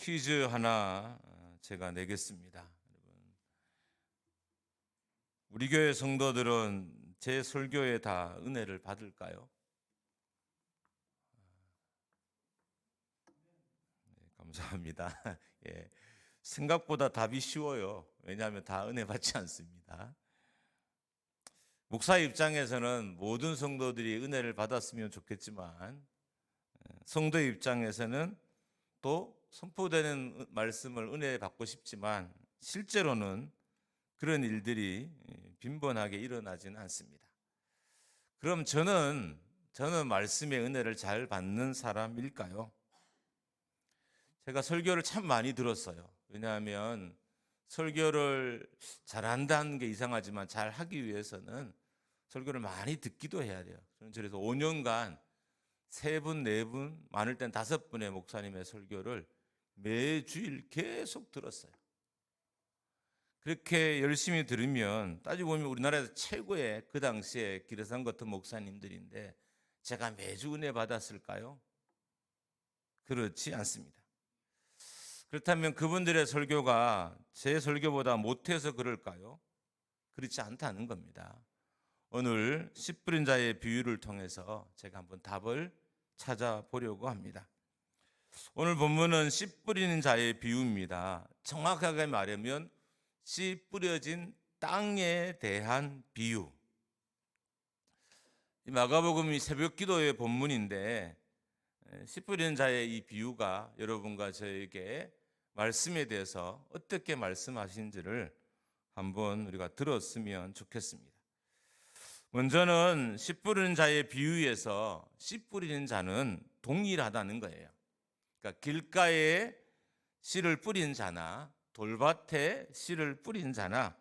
퀴즈 하나 제가 내겠습니다. 여러분, 우리 교회 성도들은 제 설교에 다 은혜를 받을까요? 네, 감사합니다. 예, 생각보다 답이 쉬워요. 왜냐하면 다 은혜 받지 않습니다. 목사 입장에서는 모든 성도들이 은혜를 받았으면 좋겠지만 성도의 입장에서는 또 선포되는 말씀을 은혜 받고 싶지만 실제로는 그런 일들이 빈번하게 일어나지는 않습니다. 그럼 저는 말씀의 은혜를 잘 받는 사람일까요? 제가 설교를 참 많이 들었어요. 왜냐하면 설교를 잘한다는 게 이상하지만 잘 하기 위해서는 설교를 많이 듣기도 해야 돼요. 저는 그래서 5년간 3분, 4분, 많을 땐 5분의 목사님의 설교를 매주일 계속 들었어요. 그렇게 열심히 들으면 따지고 보면 우리나라에서 최고의 그 당시에 기르상 같은 목사님들인데 제가 매주 은혜 받았을까요? 그렇지 않습니다. 그렇다면 그분들의 설교가 제 설교보다 못해서 그럴까요? 그렇지 않다는 겁니다. 오늘 씨 뿌린 자의 비유를 통해서 제가 한번 답을 찾아보려고 합니다. 오늘 본문은 씨 뿌리는 자의 비유입니다. 정확하게 말하면 씨 뿌려진 땅에 대한 비유. 마가복음이 새벽 기도의 본문인데 씨 뿌리는 자의 이 비유가 여러분과 저에게 말씀에 대해서 어떻게 말씀하신지를 한번 우리가 들었으면 좋겠습니다. 먼저는 씨 뿌리는 자의 비유에서 씨 뿌리는 자는 동일하다는 거예요. 그러니까 길가에 씨를 뿌린 자나 돌밭에 씨를 뿌린 자나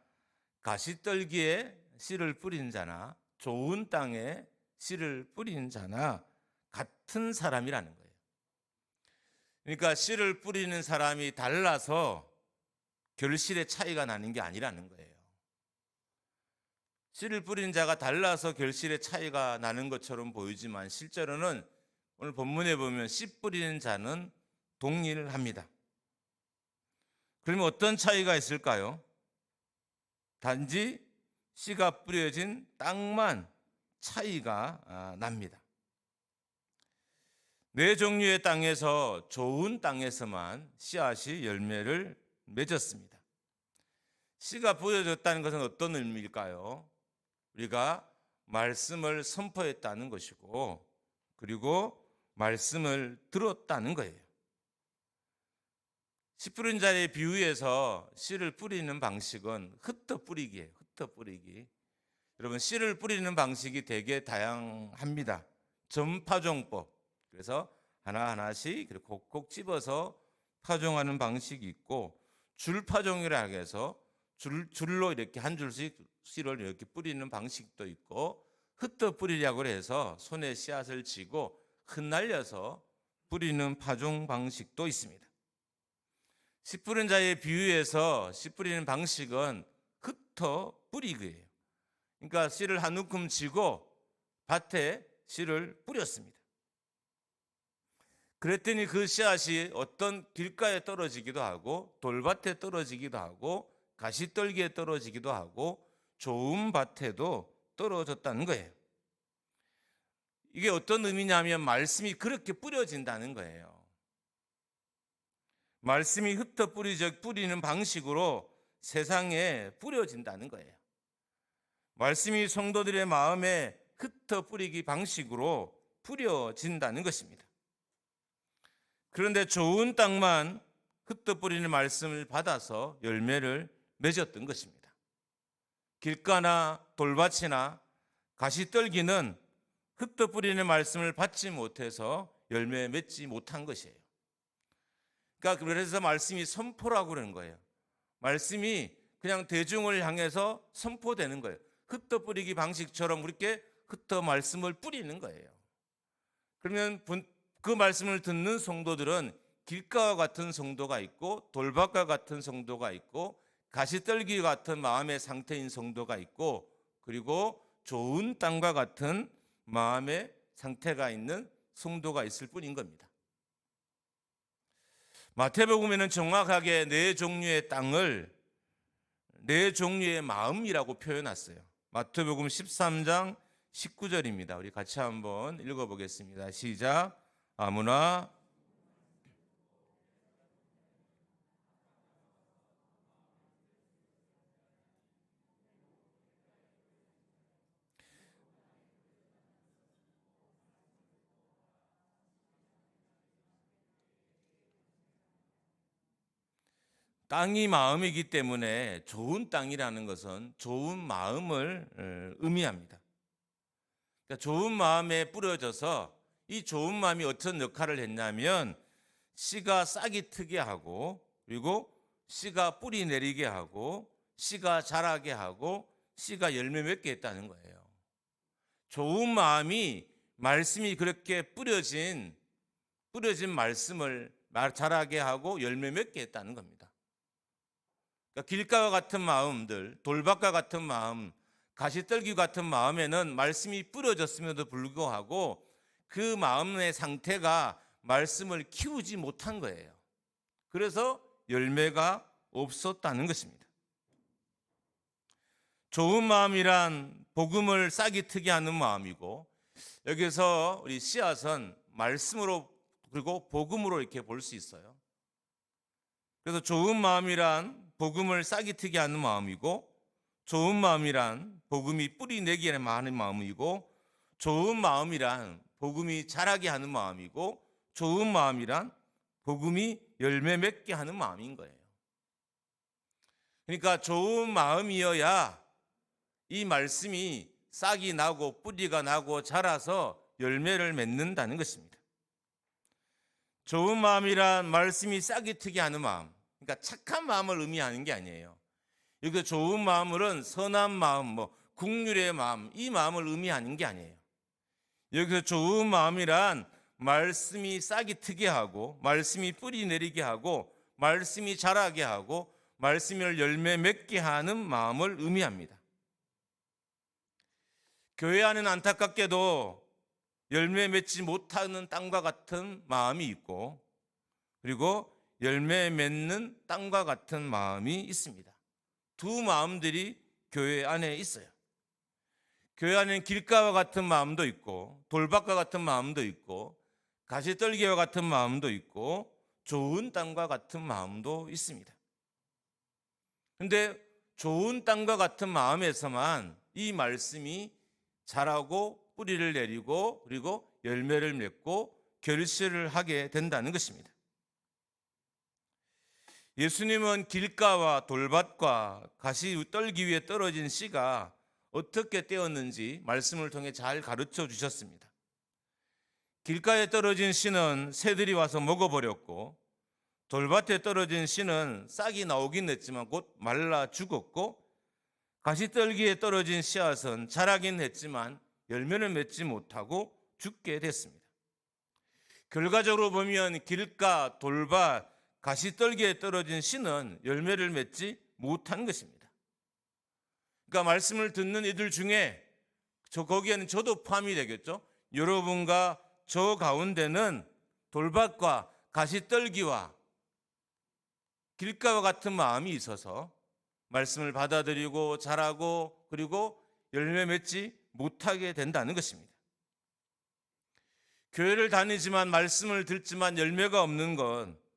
가시떨기에 씨를 뿌린 자나 좋은 땅에 씨를 뿌린 자나 같은 사람이라는 거예요. 그러니까 씨를 뿌리는 사람이 달라서 결실의 차이가 나는 게 아니라는 거예요. 씨를 뿌린 자가 달라서 결실의 차이가 나는 것처럼 보이지만 실제로는 오늘 본문에 보면 씨 뿌리는 자는 동일합니다. 그러면 어떤 차이가 있을까요? 단지 씨가 뿌려진 땅만 차이가 납니다. 네 종류의 땅에서 좋은 땅에서만 씨앗이 열매를 맺었습니다. 씨가 뿌려졌다는 것은 어떤 의미일까요? 우리가 말씀을 선포했다는 것이고 그리고 말씀을 들었다는 거예요. 씨 뿌린 자의 비유에서 씨를 뿌리는 방식은 흩어 뿌리기예요. 흩어 뿌리기. 여러분 씨를 뿌리는 방식이 되게 다양합니다. 전파종법. 그래서 하나하나씩 콕콕 집어서 파종하는 방식이 있고 줄파종이라 해서 줄로 이렇게 한 줄씩 씨를 이렇게 뿌리는 방식도 있고 흩어 뿌리려고 해서 손에 씨앗을 쥐고 흩날려서 뿌리는 파종 방식도 있습니다. 씨 뿌린 자의 비유에서 씨 뿌리는 방식은 흩어 뿌리기예요. 그러니까 씨를 한 움큼 쥐고 밭에 씨를 뿌렸습니다. 그랬더니 그 씨앗이 어떤 길가에 떨어지기도 하고 돌밭에 떨어지기도 하고 가시떨기에 떨어지기도 하고 좋은 밭에도 떨어졌다는 거예요. 이게 어떤 의미냐면 말씀이 그렇게 뿌려진다는 거예요. 말씀이 흩어 뿌리는 방식으로 세상에 뿌려진다는 거예요. 말씀이 성도들의 마음에 흩어 뿌리기 방식으로 뿌려진다는 것입니다. 그런데 좋은 땅만 흩어 뿌리는 말씀을 받아서 열매를 맺었던 것입니다. 길가나 돌밭이나 가시떨기는 흩어 뿌리는 말씀을 받지 못해서 열매 맺지 못한 것이에요. 그러니까 그래서 말씀이 선포라고 그러는 거예요. 말씀이 그냥 대중을 향해서 선포되는 거예요. 흩어 뿌리기 방식처럼 그렇게 흩어 말씀을 뿌리는 거예요. 그러면 그 말씀을 듣는 성도들은 길가와 같은 성도가 있고 돌밭과 같은 성도가 있고 가시떨기 같은 마음의 상태인 성도가 있고 그리고 좋은 땅과 같은 마음의 상태가 있는 성도가 있을 뿐인 겁니다. 마태복음에는 정확하게 네 종류의 땅을 네 종류의 마음이라고 표현했어요. 마태복음 13장 19절입니다. 우리 같이 한번 읽어보겠습니다. 시작. 아무나 땅이 마음이기 때문에 좋은 땅이라는 것은 좋은 마음을 의미합니다. 그러니까 좋은 마음에 뿌려져서 이 좋은 마음이 어떤 역할을 했냐면 씨가 싹이 트게 하고 그리고 씨가 뿌리 내리게 하고 씨가 자라게 하고 씨가 열매 맺게 했다는 거예요. 좋은 마음이 말씀이 그렇게 뿌려진 말씀을 자라게 하고 열매 맺게 했다는 겁니다. 그러니까 길가와 같은 마음들, 돌밭과 같은 마음, 가시떨기 같은 마음에는 말씀이 뿌려졌음에도 불구하고 그 마음의 상태가 말씀을 키우지 못한 거예요. 그래서 열매가 없었다는 것입니다. 좋은 마음이란 복음을 싹이 트게 하는 마음이고, 여기서 우리 씨앗은 말씀으로 그리고 복음으로 이렇게 볼 수 있어요. 그래서 좋은 마음이란 복음을 싹이 트게 하는 마음이고, 좋은 마음이란 복음이 뿌리 내게 하는 마음이고, 좋은 마음이란 복음이 자라게 하는 마음이고, 좋은 마음이란 복음이 열매 맺게 하는 마음인 거예요. 그러니까 좋은 마음이어야 이 말씀이 싹이 나고 뿌리가 나고 자라서 열매를 맺는다는 것입니다. 좋은 마음이란 말씀이 싹이 트게 하는 마음, 그러니까 착한 마음을 의미하는 게 아니에요. 여기서 좋은 마음은 선한 마음, 국률의 마음, 이 마음을 의미하는 게 아니에요. 여기서 좋은 마음이란 말씀이 싹이 트게 하고 말씀이 뿌리 내리게 하고 말씀이 자라게 하고 말씀을 열매 맺게 하는 마음을 의미합니다. 교회 안에는 안타깝게도 열매 맺지 못하는 땅과 같은 마음이 있고, 그리고 열매 맺는 땅과 같은 마음이 있습니다. 두 마음들이 교회 안에 있어요. 교회 안에는 길가와 같은 마음도 있고, 돌밭과 같은 마음도 있고, 가시떨기와 같은 마음도 있고, 좋은 땅과 같은 마음도 있습니다. 그런데 좋은 땅과 같은 마음에서만 이 말씀이 자라고 뿌리를 내리고 그리고 열매를 맺고 결실을 하게 된다는 것입니다. 예수님은 길가와 돌밭과 가시떨기 위에 떨어진 씨가 어떻게 떼었는지 말씀을 통해 잘 가르쳐 주셨습니다. 길가에 떨어진 씨는 새들이 와서 먹어버렸고, 돌밭에 떨어진 씨는 싹이 나오긴 했지만 곧 말라 죽었고, 가시떨기에 떨어진 씨앗은 자라긴 했지만 열매를 맺지 못하고 죽게 됐습니다. 결과적으로 보면 길가, 돌밭, 가시떨기에 떨어진 씨는 열매를 맺지 못한 것입니다. 그러니까 말씀을 듣는 이들 중에 거기에는 저도 포함이 되겠죠. 여러분과 저 가운데는 돌밭과 가시떨기와 길가와 같은 마음이 있어서 말씀을 받아들이고 자라고 그리고 열매 맺지 못하게 된다는 것입니다. 교회를 다니지만 말씀을 듣지만 열매가 없는 건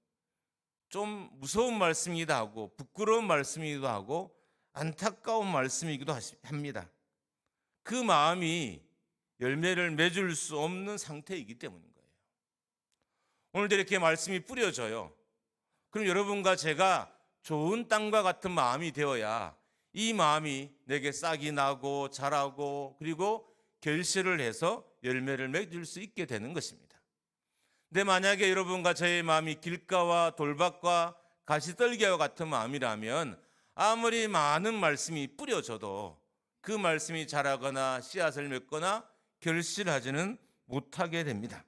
좀 무서운 말씀이기도 하고 부끄러운 말씀이기도 하고 안타까운 말씀이기도 합니다. 그 마음이 열매를 맺을 수 없는 상태이기 때문인 거예요. 오늘도 이렇게 말씀이 뿌려져요. 그럼 여러분과 제가 좋은 땅과 같은 마음이 되어야 이 마음이 내게 싹이 나고 자라고 그리고 결실을 해서 열매를 맺을 수 있게 되는 것입니다. 근데 만약에 여러분과 저의 마음이 길가와 돌밭과 가시떨기와 같은 마음이라면 아무리 많은 말씀이 뿌려져도 그 말씀이 자라거나 씨앗을 맺거나 결실하지는 못하게 됩니다.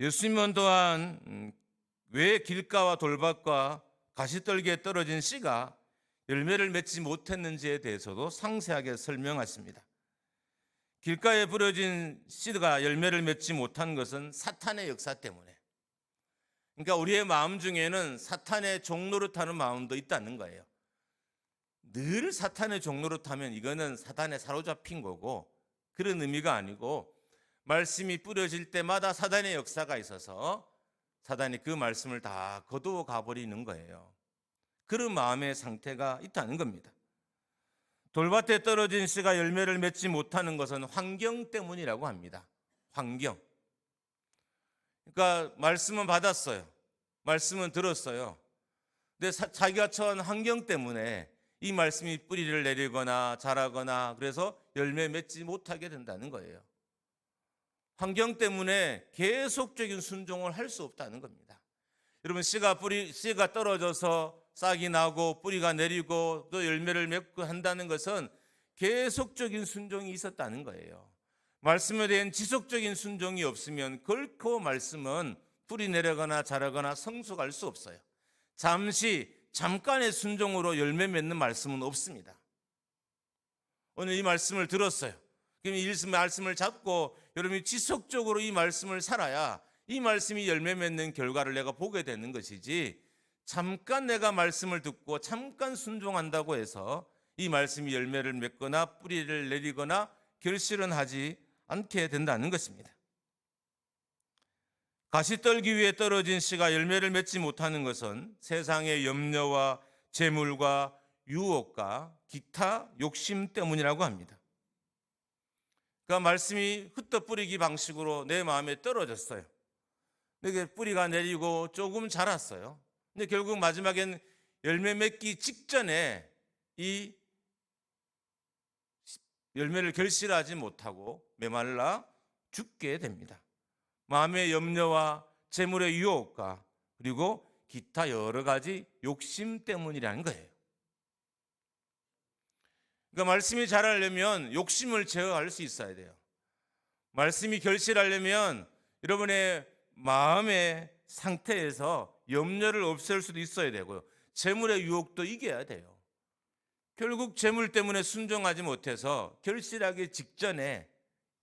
예수님은 또한 왜 길가와 돌밭과 가시떨기에 떨어진 씨가 열매를 맺지 못했는지에 대해서도 상세하게 설명하십니다. 길가에 부러진 씨가 열매를 맺지 못한 것은 사탄의 역사 때문에. 그러니까 우리의 마음 중에는 사탄의 종로를 타는 마음도 있다는 거예요. 늘 사탄의 종로를 타면 이거는 사탄에 사로잡힌 거고, 그런 의미가 아니고 말씀이 뿌려질 때마다 사단의 역사가 있어서 사단이 그 말씀을 다 거두어 가버리는 거예요. 그런 마음의 상태가 있다는 겁니다. 돌밭에 떨어진 씨가 열매를 맺지 못하는 것은 환경 때문이라고 합니다. 환경. 그러니까 말씀은 받았어요. 말씀은 들었어요. 근데 자기가 처한 환경 때문에 이 말씀이 뿌리를 내리거나 자라거나 그래서 열매 맺지 못하게 된다는 거예요. 환경 때문에 계속적인 순종을 할 수 없다는 겁니다. 여러분, 씨가 떨어져서 싹이 나고 뿌리가 내리고 또 열매를 맺고 한다는 것은 계속적인 순종이 있었다는 거예요. 말씀에 대한 지속적인 순종이 없으면 결코 말씀은 뿌리 내려거나 자라거나 성숙할 수 없어요. 잠깐의 순종으로 열매 맺는 말씀은 없습니다. 오늘 이 말씀을 들었어요. 그럼 이 말씀을 잡고 여러분이 지속적으로 이 말씀을 살아야 이 말씀이 열매 맺는 결과를 내가 보게 되는 것이지, 잠깐 내가 말씀을 듣고 잠깐 순종한다고 해서 이 말씀이 열매를 맺거나 뿌리를 내리거나 결실은 하지 않게 된다는 것입니다. 가시떨기 위에 떨어진 씨가 열매를 맺지 못하는 것은 세상의 염려와 재물과 유혹과 기타 욕심 때문이라고 합니다. 그러니까 말씀이 흩어뿌리기 방식으로 내 마음에 떨어졌어요. 이게 뿌리가 내리고 조금 자랐어요. 근데 결국 마지막엔 열매 맺기 직전에 이 열매를 결실하지 못하고 메말라 죽게 됩니다. 마음의 염려와 재물의 유혹과 그리고 기타 여러 가지 욕심 때문이라는 거예요. 그러니까 말씀이 자라려면 욕심을 제어할 수 있어야 돼요. 말씀이 결실하려면 여러분의 마음의 상태에서 염려를 없앨 수도 있어야 되고요. 재물의 유혹도 이겨야 돼요. 결국 재물 때문에 순종하지 못해서 결실하기 직전에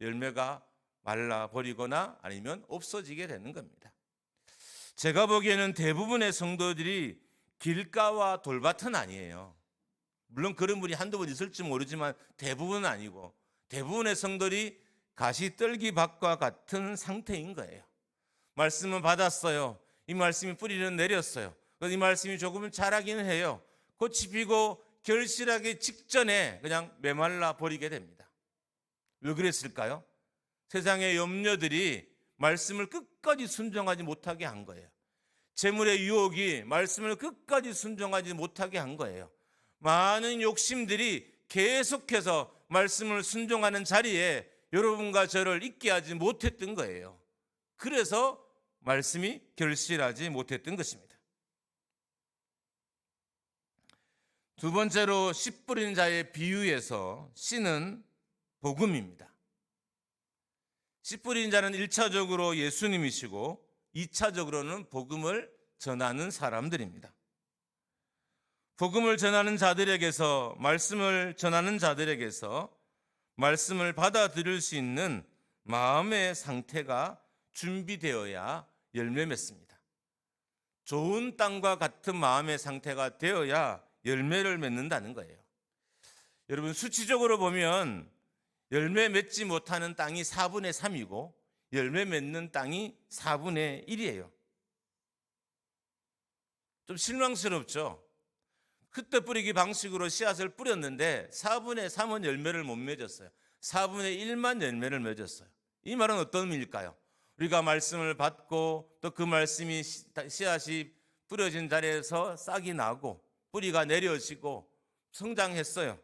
열매가 말라버리거나 아니면 없어지게 되는 겁니다. 제가 보기에는 대부분의 성도들이 길가와 돌밭은 아니에요. 물론 그런 분이 한두 분 있을지 모르지만 대부분은 아니고, 대부분의 성도들이 가시떨기 밭과 같은 상태인 거예요. 말씀은 받았어요. 이 말씀이 뿌리는 내렸어요. 이 말씀이 조금은 자라기는 해요. 꽃이 피고 결실하기 직전에 그냥 메말라 버리게 됩니다. 왜 그랬을까요? 세상의 염려들이 말씀을 끝까지 순종하지 못하게 한 거예요. 재물의 유혹이 말씀을 끝까지 순종하지 못하게 한 거예요. 많은 욕심들이 계속해서 말씀을 순종하는 자리에 여러분과 저를 있게 하지 못했던 거예요. 그래서 말씀이 결실하지 못했던 것입니다. 두 번째로 씨 뿌리는 자의 비유에서 씨는 복음입니다. 씨 뿌리는 자는 1차적으로 예수님이시고 2차적으로는 복음을 전하는 사람들입니다. 복음을 전하는 자들에게서, 말씀을 전하는 자들에게서 말씀을 받아들일 수 있는 마음의 상태가 준비되어야 열매 맺습니다. 좋은 땅과 같은 마음의 상태가 되어야 열매를 맺는다는 거예요. 여러분, 수치적으로 보면 열매 맺지 못하는 땅이 4분의 3이고 열매 맺는 땅이 4분의 1이에요. 좀 실망스럽죠? 흩어 뿌리기 방식으로 씨앗을 뿌렸는데 4분의 3은 열매를 못 맺었어요. 4분의 1만 열매를 맺었어요. 이 말은 어떤 의미일까요? 우리가 말씀을 받고 또 그 말씀이 씨앗이 뿌려진 자리에서 싹이 나고 뿌리가 내려지고 성장했어요.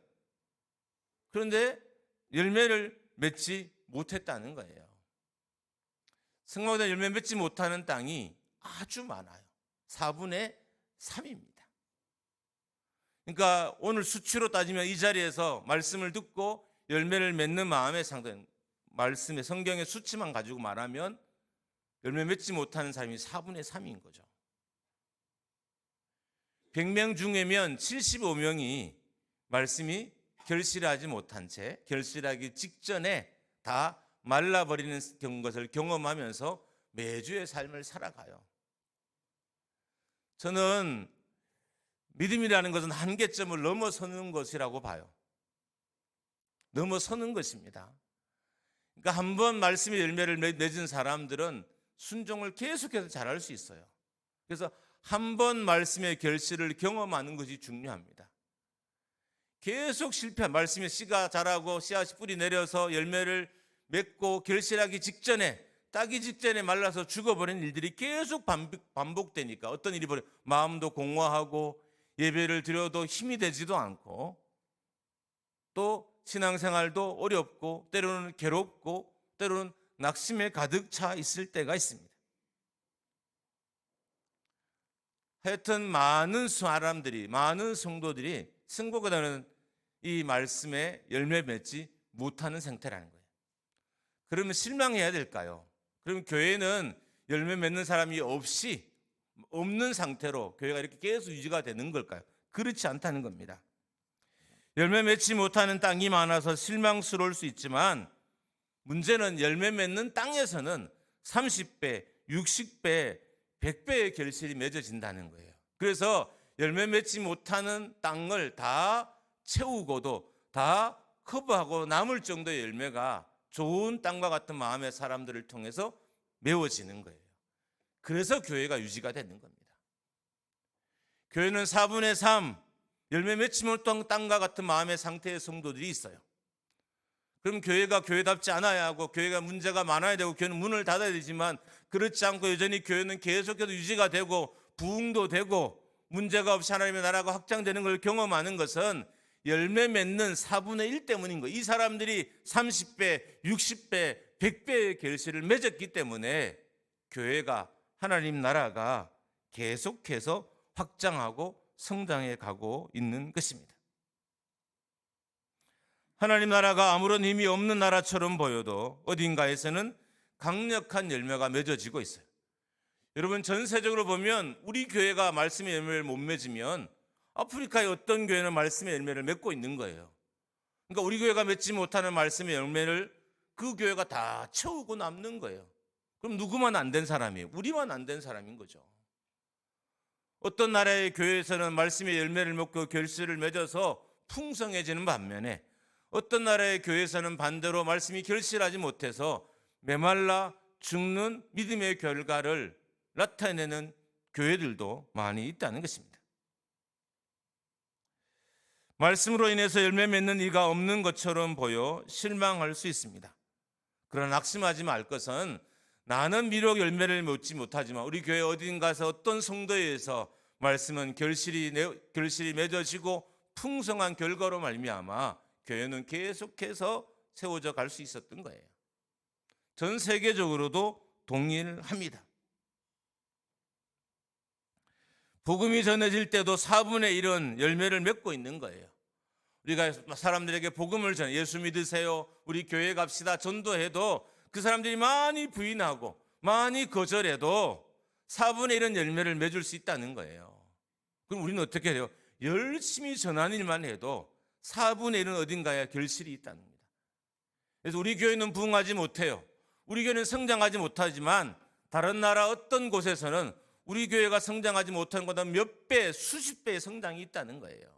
그런데 열매를 맺지 못했다는 거예요. 성공보다 열매 맺지 못하는 땅이 아주 많아요. 4분의 3입니다. 그러니까 오늘 수치로 따지면 이 자리에서 말씀을 듣고 열매를 맺는 마음의 상태, 말씀의 성경의 수치만 가지고 말하면 열매 맺지 못하는 사람이 4분의 3인 거죠. 100명 중에면 75명이 말씀이 결실하지 못한 채 결실하기 직전에 다 말라버리는 것을 경험하면서 매주의 삶을 살아가요. 저는 믿음이라는 것은 한계점을 넘어서는 것이라고 봐요. 넘어서는 것입니다. 그러니까 한 번 말씀의 열매를 맺은 사람들은 순종을 계속해서 잘할 수 있어요. 그래서 한 번 말씀의 결실을 경험하는 것이 중요합니다. 계속 실패한 말씀의 씨가 자라고 씨앗이 뿌리 내려서 열매를 맺고 결실하기 직전에, 따기 직전에 말라서 죽어버린 일들이 계속 반복되니까 어떤 일이 벌어요? 마음도 공허하고 예배를 드려도 힘이 되지도 않고 또 신앙생활도 어렵고 때로는 괴롭고 때로는 낙심에 가득 차 있을 때가 있습니다. 하여튼 많은 사람들이, 많은 성도들이 승복하다는 이 말씀에 열매 맺지 못하는 상태라는 거예요. 그러면 실망해야 될까요? 그럼 교회는 열매 맺는 사람이 없는 상태로 교회가 이렇게 계속 유지가 되는 걸까요? 그렇지 않다는 겁니다. 열매 맺지 못하는 땅이 많아서 실망스러울 수 있지만 문제는 열매 맺는 땅에서는 30배, 60배, 100배의 결실이 맺어진다는 거예요. 그래서 열매 맺지 못하는 땅을 다 채우고도 다 커버하고 남을 정도의 열매가 좋은 땅과 같은 마음의 사람들을 통해서 메워지는 거예요. 그래서 교회가 유지가 되는 겁니다. 교회는 4분의 3 열매 맺지 못한 땅과 같은 마음의 상태의 성도들이 있어요. 그럼 교회가 교회답지 않아야 하고 교회가 문제가 많아야 되고 교회는 문을 닫아야 되지만 그렇지 않고 여전히 교회는 계속해서 유지가 되고 부흥도 되고 문제가 없이 하나님의 나라가 확장되는 걸 경험하는 것은 열매 맺는 4분의 1 때문인 거예요. 이 사람들이 30배, 60배, 100배의 결실을 맺었기 때문에 교회가, 하나님 나라가 계속해서 확장하고 성장해 가고 있는 것입니다. 하나님 나라가 아무런 힘이 없는 나라처럼 보여도 어딘가에서는 강력한 열매가 맺어지고 있어요. 여러분, 전세적으로 보면 우리 교회가 말씀의 열매를 못 맺으면 아프리카의 어떤 교회는 말씀의 열매를 맺고 있는 거예요. 그러니까 우리 교회가 맺지 못하는 말씀의 열매를 그 교회가 다 채우고 남는 거예요. 그럼 누구만 안 된 사람이에요? 우리만 안 된 사람인 거죠. 어떤 나라의 교회에서는 말씀의 열매를 맺고 결실을 맺어서 풍성해지는 반면에 어떤 나라의 교회에서는 반대로 말씀이 결실하지 못해서 메말라 죽는 믿음의 결과를 나타내는 교회들도 많이 있다는 것입니다. 말씀으로 인해서 열매 맺는 이가 없는 것처럼 보여 실망할 수 있습니다. 그러나 낙심하지 말 것은 나는 비록 열매를 맺지 못하지만 우리 교회 어딘가서 어떤 성도에 의해서 말씀은 결실이 맺어지고 풍성한 결과로 말미암아 교회는 계속해서 세워져 갈 수 있었던 거예요. 전 세계적으로도 동일합니다. 복음이 전해질 때도 4분의 1은 열매를 맺고 있는 거예요. 우리가 사람들에게 복음을 전해 예수 믿으세요, 우리 교회 갑시다, 전도해도 그 사람들이 많이 부인하고 많이 거절해도 4분의 1은 열매를 맺을 수 있다는 거예요. 그럼 우리는 어떻게 해요? 열심히 전하는 일만 해도 4분의 1은 어딘가에 결실이 있다는 겁니다. 그래서 우리 교회는 부흥하지 못해요. 우리 교회는 성장하지 못하지만 다른 나라 어떤 곳에서는 우리 교회가 성장하지 못하는 것보다 몇 배, 수십 배의 성장이 있다는 거예요.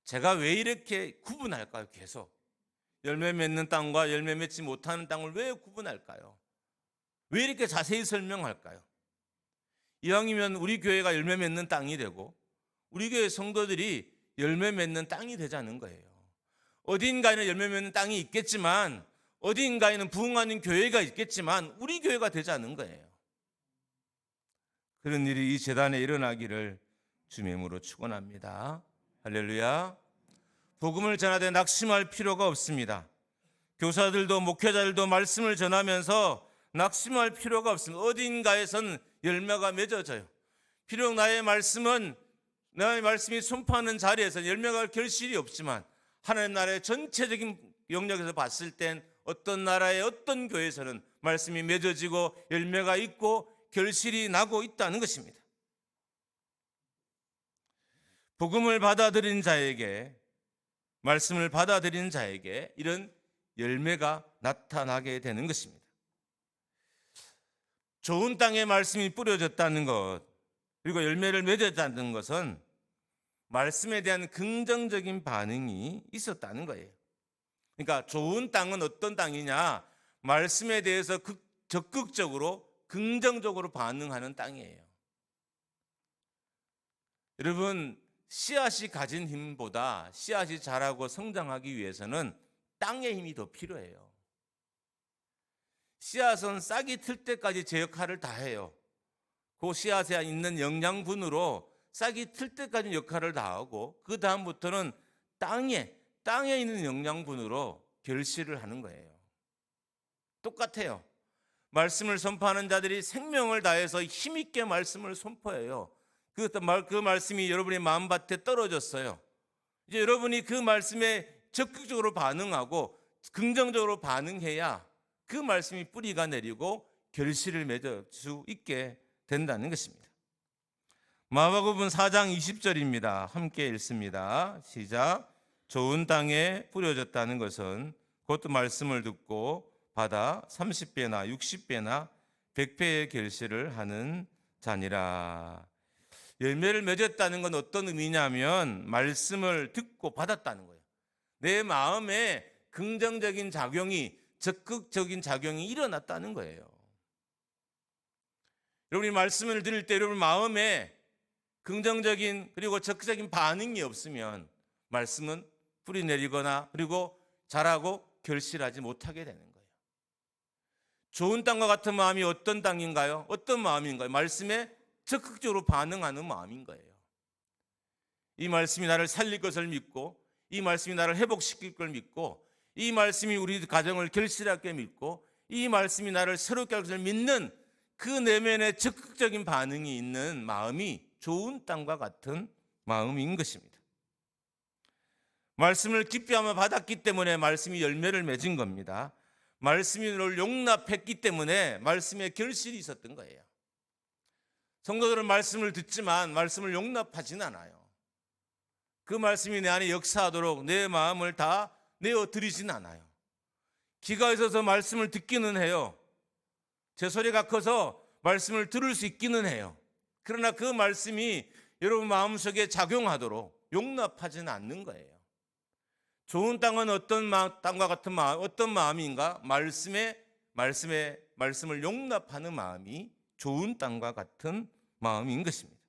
제가 왜 이렇게 구분할까요? 계속 열매 맺는 땅과 열매 맺지 못하는 땅을 왜 구분할까요? 왜 이렇게 자세히 설명할까요? 이왕이면 우리 교회가 열매 맺는 땅이 되고 우리 교회 성도들이 열매 맺는 땅이 되자는 거예요. 어딘가에는 열매 맺는 땅이 있겠지만 어딘가에는 부흥하는 교회가 있겠지만 우리 교회가 되자는 거예요. 그런 일이 이 재단에 일어나기를 주님의 이름으로 축원합니다. 할렐루야. 복음을 전하되 낙심할 필요가 없습니다. 교사들도 목회자들도 말씀을 전하면서 낙심할 필요가 없습니다. 어딘가에선 열매가 맺어져요. 비록 나의 말씀이 선포하는 자리에서 열매가 결실이 없지만 하나님 나라의 전체적인 영역에서 봤을 땐 어떤 나라의 어떤 교회에서는 말씀이 맺어지고 열매가 있고 결실이 나고 있다는 것입니다. 복음을 받아들인 자에게, 말씀을 받아들인 자에게 이런 열매가 나타나게 되는 것입니다. 좋은 땅에 말씀이 뿌려졌다는 것, 그리고 열매를 맺었다는 것은 말씀에 대한 긍정적인 반응이 있었다는 거예요. 그러니까 좋은 땅은 어떤 땅이냐? 말씀에 대해서 적극적으로 긍정적으로 반응하는 땅이에요. 여러분, 씨앗이 가진 힘보다 씨앗이 자라고 성장하기 위해서는 땅의 힘이 더 필요해요. 씨앗은 싹이 틀 때까지 제 역할을 다 해요. 그 씨앗에 있는 영양분으로 싹이 틀 때까지 역할을 다 하고 그 다음부터는 땅에 있는 영양분으로 결실을 하는 거예요. 똑같아요. 말씀을 선포하는 자들이 생명을 다해서 힘있게 말씀을 선포해요. 그 말씀이 여러분의 마음밭에 떨어졌어요. 이제 여러분이 그 말씀에 적극적으로 반응하고 긍정적으로 반응해야 그 말씀이 뿌리가 내리고 결실을 맺을 수 있게 된다는 것입니다. 마가복음 4장 20절입니다. 함께 읽습니다. 시작. 좋은 땅에 뿌려졌다는 것은 곧 말씀을 듣고 받아 30배나 60배나 100배의 결실을 하는 자니라. 열매를 맺었다는 건 어떤 의미냐면 말씀을 듣고 받았다는 거예요. 내 마음에 긍정적인 작용이, 적극적인 작용이 일어났다는 거예요. 여러분이 말씀을 들을 때 여러분 마음에 긍정적인 그리고 적극적인 반응이 없으면 말씀은 뿌리 내리거나 그리고 자라고 결실하지 못하게 되는 거예요. 좋은 땅과 같은 마음이 어떤 땅인가요? 어떤 마음인가요? 말씀에 적극적으로 반응하는 마음인 거예요. 이 말씀이 나를 살릴 것을 믿고, 이 말씀이 나를 회복시킬 걸 믿고, 이 말씀이 우리 가정을 결실하게 믿고, 이 말씀이 나를 새롭게 할 것을 믿는 그 내면에 적극적인 반응이 있는 마음이 좋은 땅과 같은 마음인 것입니다. 말씀을 기뻐하며 받았기 때문에 말씀이 열매를 맺은 겁니다. 말씀이 너를 용납했기 때문에 말씀에 결실이 있었던 거예요. 성도들은 말씀을 듣지만 말씀을 용납하지는 않아요. 그 말씀이 내 안에 역사하도록 내 마음을 다 내어드리진 않아요. 귀가 있어서 말씀을 듣기는 해요. 제 소리가 커서 말씀을 들을 수 있기는 해요. 그러나 그 말씀이 여러분 마음속에 작용하도록 용납하지는 않는 거예요. 좋은 땅은 어떤 땅과 같은 마음, 어떤 마음인가? 말씀을 용납하는 마음이 좋은 땅과 같은 마음인 것입니다.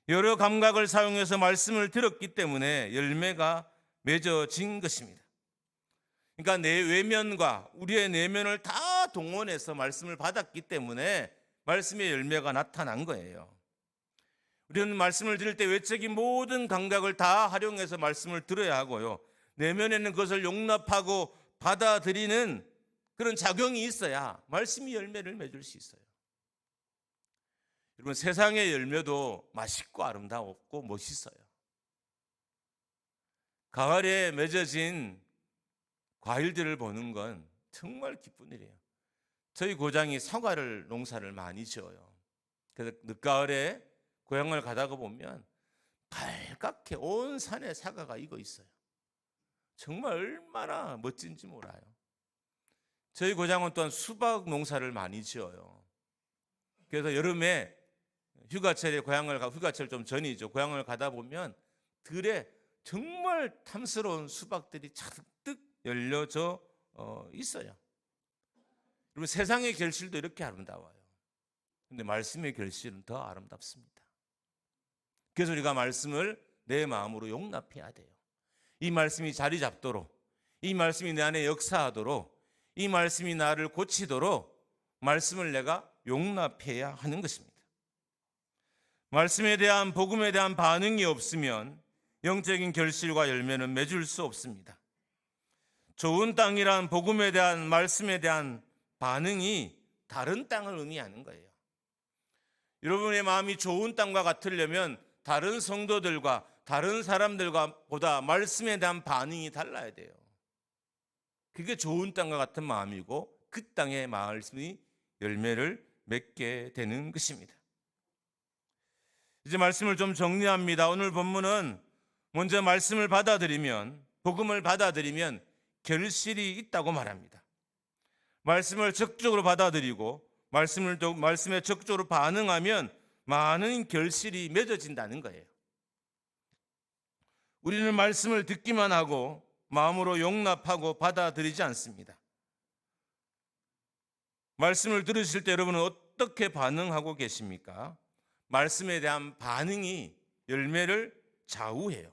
여러 감각을 사용해서 말씀을 들었기 때문에 열매가 맺어진 것입니다. 그러니까 내 외면과 우리의 내면을 다 동원해서 말씀을 받았기 때문에 말씀의 열매가 나타난 거예요. 우리는 말씀을 들을 때 외적인 모든 감각을 다 활용해서 말씀을 들어야 하고요. 내면에는 그것을 용납하고 받아들이는 그런 작용이 있어야 말씀이 열매를 맺을 수 있어요. 여러분, 세상의 열매도 맛있고 아름답고 멋있어요. 가을에 맺어진 과일들을 보는 건 정말 기쁜 일이에요. 저희 고장이 사과를 농사를 많이 지어요. 그래서 늦가을에 고향을 가다가 보면 발갛게 온 산에 사과가 익어 있어요. 정말 얼마나 멋진지 몰라요. 저희 고장은 또한 수박 농사를 많이 지어요. 그래서 여름에 휴가철 좀 전이죠. 고향을 가다 보면 들에 정말 탐스러운 수박들이 잔뜩 열려져 있어요. 여러분, 세상의 결실도 이렇게 아름다워요. 근데 말씀의 결실은 더 아름답습니다. 그래서 우리가 말씀을 내 마음으로 용납해야 돼요. 이 말씀이 자리 잡도록, 이 말씀이 내 안에 역사하도록, 이 말씀이 나를 고치도록 말씀을 내가 용납해야 하는 것입니다. 말씀에 대한, 복음에 대한 반응이 없으면 영적인 결실과 열매는 맺을 수 없습니다. 좋은 땅이란 복음에 대한, 말씀에 대한 반응이 다른 땅을 의미하는 거예요. 여러분의 마음이 좋은 땅과 같으려면 다른 성도들과 다른 사람들과 보다 말씀에 대한 반응이 달라야 돼요. 그게 좋은 땅과 같은 마음이고 그 땅의 말씀이 열매를 맺게 되는 것입니다. 이제 말씀을 좀 정리합니다. 오늘 본문은 먼저 말씀을 받아들이면, 복음을 받아들이면 결실이 있다고 말합니다. 말씀을 적극적으로 받아들이고 말씀에 적극적으로 반응하면 많은 결실이 맺어진다는 거예요. 우리는 말씀을 듣기만 하고 마음으로 용납하고 받아들이지 않습니다. 말씀을 들으실 때 여러분은 어떻게 반응하고 계십니까? 말씀에 대한 반응이 열매를 좌우해요.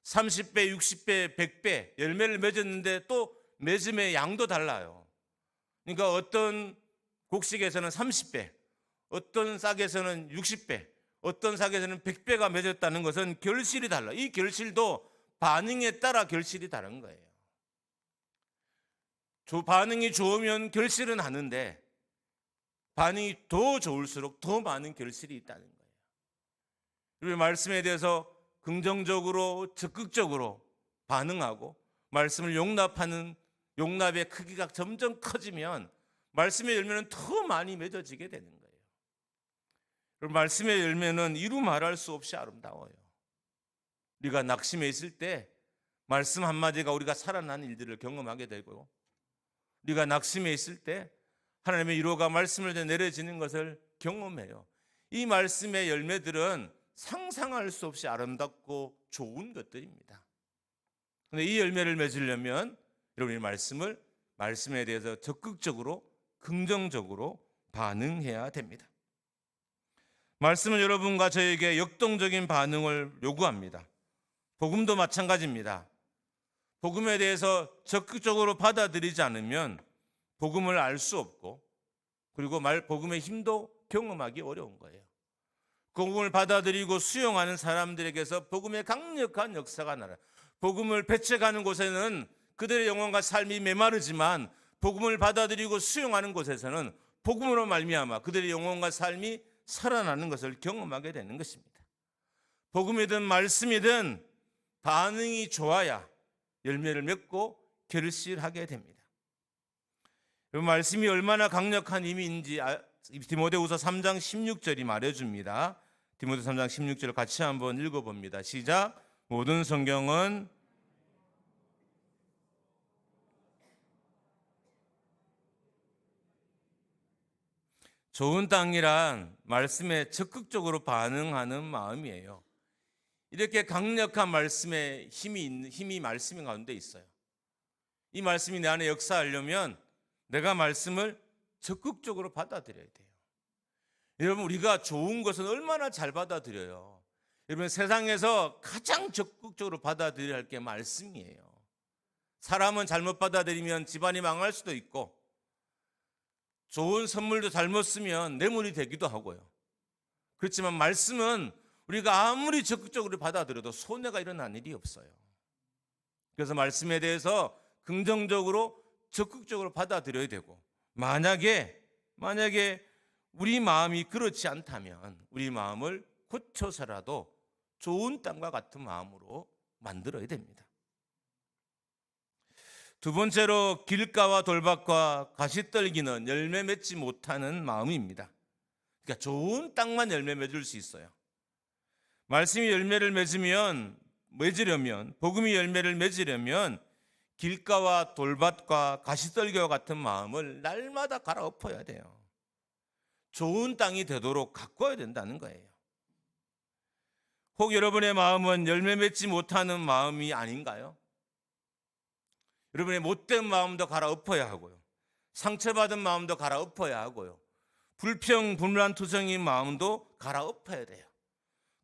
30배, 60배, 100배 열매를 맺었는데 또 맺음의 양도 달라요. 그러니까 어떤 곡식에서는 30배, 어떤 싹에서는 60배, 어떤 싹에서는 100배가 맺었다는 것은 결실이 달라. 이 결실도 반응에 따라 결실이 다른 거예요. 반응이 좋으면 결실은 하는데 반응이 더 좋을수록 더 많은 결실이 있다는 거예요. 우리 말씀에 대해서 긍정적으로 적극적으로 반응하고 말씀을 용납하는 용납의 크기가 점점 커지면 말씀의 열매는 더 많이 맺어지게 되는 거예요. 말씀의 열매는 이루 말할 수 없이 아름다워요. 우리가 낙심해 있을 때 말씀 한마디가 우리가 살아나는 일들을 경험하게 되고, 우리가 낙심해 있을 때 하나님의 위로가 말씀을 내려지는 것을 경험해요. 이 말씀의 열매들은 상상할 수 없이 아름답고 좋은 것들입니다. 그런데 이 열매를 맺으려면 여러분이 말씀에 대해서 적극적으로 긍정적으로 반응해야 됩니다. 말씀은 여러분과 저에게 역동적인 반응을 요구합니다. 복음도 마찬가지입니다. 복음에 대해서 적극적으로 받아들이지 않으면 복음을 알 수 없고, 그리고 복음의 힘도 경험하기 어려운 거예요. 복음을 받아들이고 수용하는 사람들에게서 복음의 강력한 역사가 나요. 복음을 배척하는 곳에는 그들의 영혼과 삶이 메마르지만 복음을 받아들이고 수용하는 곳에서는 복음으로 말미암아 그들의 영혼과 삶이 살아나는 것을 경험하게 되는 것입니다. 복음이든 말씀이든 반응이 좋아야 열매를 맺고 결실하게 됩니다. 말씀이 얼마나 강력한 힘인지 디모데후서 3장 16절이 말해줍니다. 디모데 3장 16절을 같이 한번 읽어봅니다. 시작. 모든 성경은 좋은 땅이란 말씀에 적극적으로 반응하는 마음이에요. 이렇게 강력한 말씀의 힘이 말씀 가운데 있어요. 이 말씀이 내 안에 역사하려면 내가 말씀을 적극적으로 받아들여야 돼요. 여러분, 우리가 좋은 것은 얼마나 잘 받아들여요. 여러분, 세상에서 가장 적극적으로 받아들여야 할 게 말씀이에요. 사람은 잘못 받아들이면 집안이 망할 수도 있고, 좋은 선물도 잘못 쓰면 뇌물이 되기도 하고요. 그렇지만 말씀은 우리가 아무리 적극적으로 받아들여도 손해가 일어난 일이 없어요. 그래서 말씀에 대해서 긍정적으로 적극적으로 받아들여야 되고, 만약에 우리 마음이 그렇지 않다면 우리 마음을 고쳐서라도 좋은 땅과 같은 마음으로 만들어야 됩니다. 두 번째로 길가와 돌밭과 가시떨기는 열매 맺지 못하는 마음입니다. 그러니까 좋은 땅만 열매 맺을 수 있어요. 말씀이 열매를 맺으려면 복음이 열매를 맺으려면 길가와 돌밭과 가시떨기와 같은 마음을 날마다 갈아엎어야 돼요. 좋은 땅이 되도록 가꿔야 된다는 거예요. 혹 여러분의 마음은 열매 맺지 못하는 마음이 아닌가요? 여러분의 못된 마음도 갈아엎어야 하고요. 상처받은 마음도 갈아엎어야 하고요. 불평불만투성인 마음도 갈아엎어야 돼요.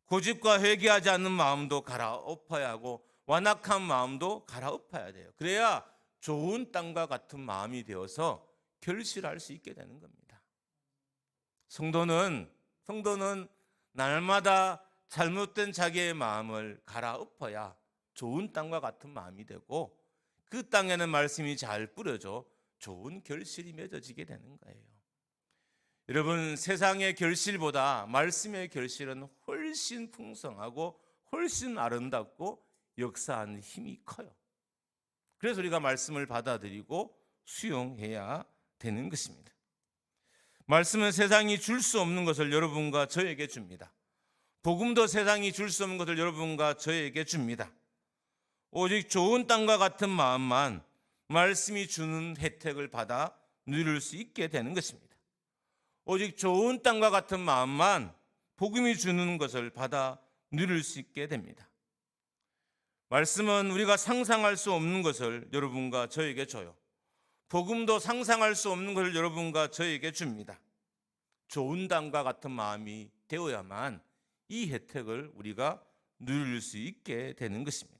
고집과 회개하지 않는 마음도 갈아엎어야 하고 완악한 마음도 갈아엎어야 돼요. 그래야 좋은 땅과 같은 마음이 되어서 결실할 수 있게 되는 겁니다. 성도는 날마다 잘못된 자기의 마음을 갈아엎어야 좋은 땅과 같은 마음이 되고, 그 땅에는 말씀이 잘 뿌려져 좋은 결실이 맺어지게 되는 거예요. 여러분, 세상의 결실보다 말씀의 결실은 훨씬 풍성하고 훨씬 아름답고 역사하는 힘이 커요. 그래서 우리가 말씀을 받아들이고 수용해야 되는 것입니다. 말씀은 세상이 줄 수 없는 것을 여러분과 저에게 줍니다. 복음도 세상이 줄 수 없는 것을 여러분과 저에게 줍니다. 오직 좋은 땅과 같은 마음만 말씀이 주는 혜택을 받아 누릴 수 있게 되는 것입니다. 오직 좋은 땅과 같은 마음만 복음이 주는 것을 받아 누릴 수 있게 됩니다. 말씀은 우리가 상상할 수 없는 것을 여러분과 저에게 줘요. 복음도 상상할 수 없는 것을 여러분과 저에게 줍니다. 좋은 땅과 같은 마음이 되어야만 이 혜택을 우리가 누릴 수 있게 되는 것입니다.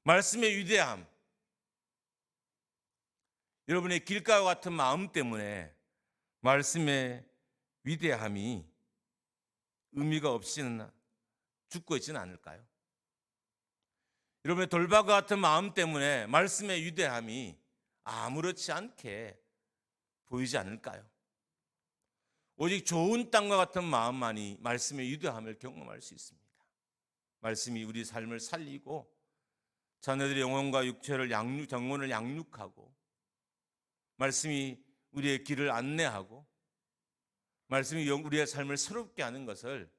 말씀의 위대함, 여러분의 길가와 같은 마음 때문에 말씀의 위대함이 의미가 없이는 죽고 있지는 않을까요? 여러분의 돌박과 같은 마음 때문에 말씀의 위대함이 아무렇지 않게 보이지 않을까요? 오직 좋은 땅과 같은 마음만이 말씀의 위대함을 경험할 수 있습니다. 말씀이 우리 삶을 살리고 자녀들의 영혼과 육체를 영혼을 양육하고, 말씀이 우리의 길을 안내하고, 말씀이 우리의 삶을 새롭게 하는 것을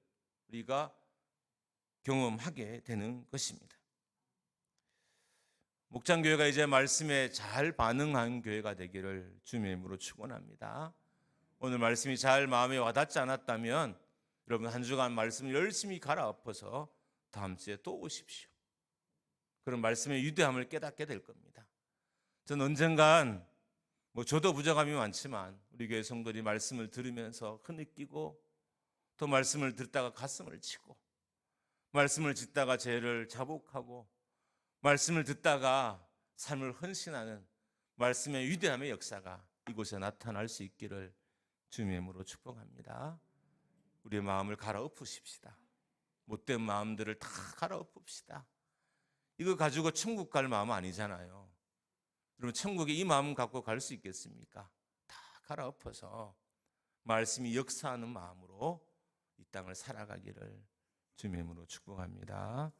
우리가 경험하게 되는 것입니다. 목장교회가 이제 말씀에 잘 반응한 교회가 되기를 주님의 이름으로 축원합니다. 오늘 말씀이 잘 마음에 와닿지 않았다면 여러분 한 주간 말씀을 열심히 갈아엎어서 다음 주에 또 오십시오. 그런 말씀의 위대함을 깨닫게 될 겁니다. 저는 언젠간 저도 부족함이 많지만 우리 교회 성도들이 말씀을 들으면서 흐느끼고, 또 말씀을 듣다가 가슴을 치고, 말씀을 듣다가 죄를 자복하고, 말씀을 듣다가 삶을 헌신하는 말씀의 위대함의 역사가 이곳에 나타날 수 있기를 주님의 이름으로 축복합니다. 우리의 마음을 갈아엎으십시다. 못된 마음들을 다 갈아엎읍시다. 이거 가지고 천국 갈 마음 아니잖아요. 여러분 천국에 이 마음 갖고 갈 수 있겠습니까? 다 갈아엎어서 말씀이 역사하는 마음으로 이 땅을 살아가기를 주님의 이름으로 축복합니다.